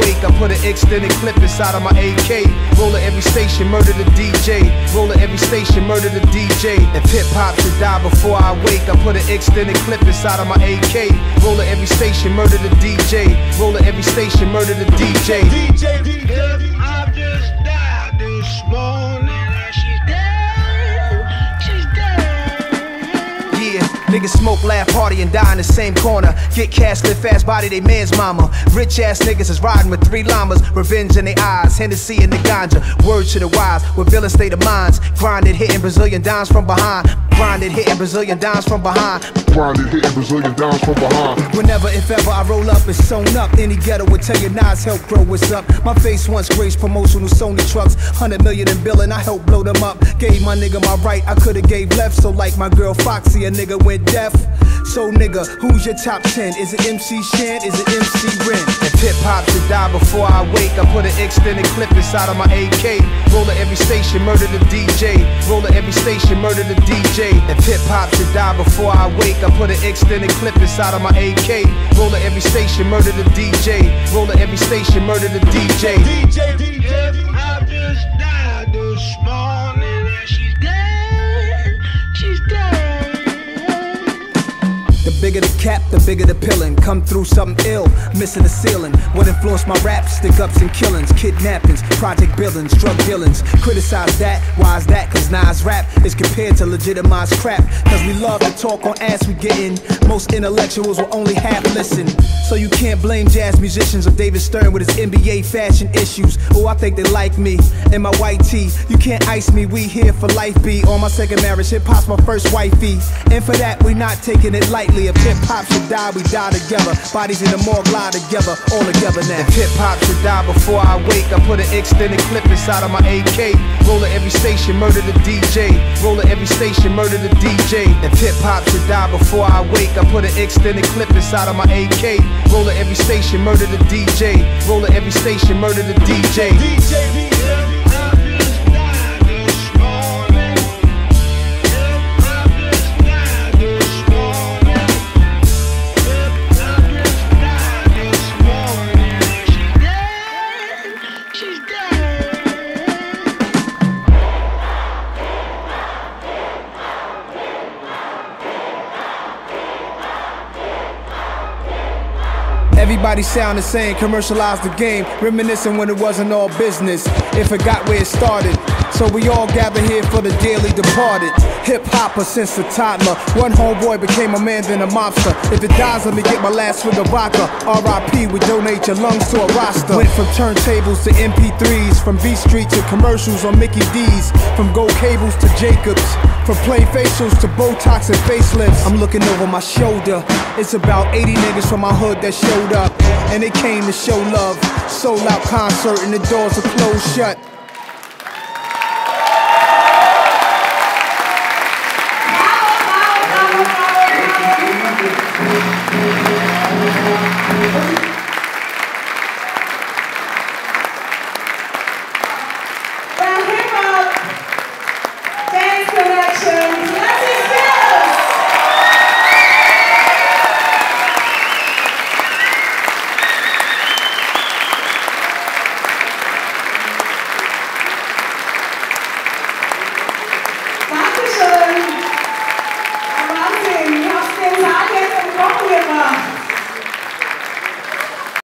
wake, I put an extended clip inside of my AK. Roll at every station, murder the DJ. Roll at every station, murder the DJ. If hip-hop should die before I wake, I put an extended clip inside of my AK. Roll at every station, murder the DJ. Roll at every station, murder the DJ. I just died this morning and she's dead. She's dead. Yeah, niggas smoke, laugh, party, and die in the same corner. Get cash, live fast, body they man's mama. Rich ass niggas is riding with 3 llamas. Revenge in their eyes, Hennessy in the ganja. Word to the wise, with villain state of minds. Grinded, hitting Brazilian dimes from behind. Grinded, hitting Brazilian dimes from behind. Grinded, hitting Brazilian dimes from behind. Whenever, if ever, I roll up, it's sewn up. Any ghetto would tell you Nas help grow what's up. My face once graced promotional Sony trucks. 100 million in billing, I helped blow them up. Gave my nigga my right, I coulda gave left. So like my girl Foxy, a nigga went deaf. So nigga, who's your top 10? Is it MC Shan? Is it MC Ren? If hip-hop should die before I wake, I put an extended clip inside of my AK. Roll at every station, murder the DJ. Roll at every station, murder the DJ. If hip-hop should die before I wake, I put an extended clip inside of my AK. Roll at every station, murder the DJ. Roll at every station, murder the DJ. I just died this morning and she's dead. She's dead. The bigger the cap, the bigger the pillin'. Come through something ill, missing the ceiling. What influenced my rap? Stick-ups and killings, kidnappings, project buildings, drug dealings. Criticize that, why is that? Cause Nas rap is compared to legitimized crap. Cause we love to talk on ass we gettin'. Most intellectuals will only half listen. So you can't blame jazz musicians or David Stern with his NBA fashion issues. Oh, I think they like me in my white tee. You can't ice me, we here for life, B. On my second marriage, hip-hop's my first wifey. And for that, we not taking it lightly. If hip-hop should die, we die together. Bodies in the morgue lie together, all together now. If hip-hop should die before I wake, I put an extended clip inside of my AK. Roll at every station, murder the DJ. Roll at every station, murder the DJ. If hip-hop should die before I wake, I put an extended clip inside of my AK. Roll at every station, murder the DJ. Roll at every station, murder the DJ. Everybody sound the same, commercialize the game, reminiscing when it wasn't all business. It forgot where it started, so we all gather here for the dearly departed. Hip-hopper since a toddler, one homeboy became a man then a mobster. If it dies, let me get my last swig of vodka. R.I.P. we donate your lungs to a roster. Went from turntables to MP3s, from B Street to commercials on Mickey D's, from gold cables to Jacobs, from plain facials to Botox and facelifts. I'm looking over my shoulder, it's about 80 niggas from my hood that showed up, and they came to show love. Sold out concert and the doors are closed shut.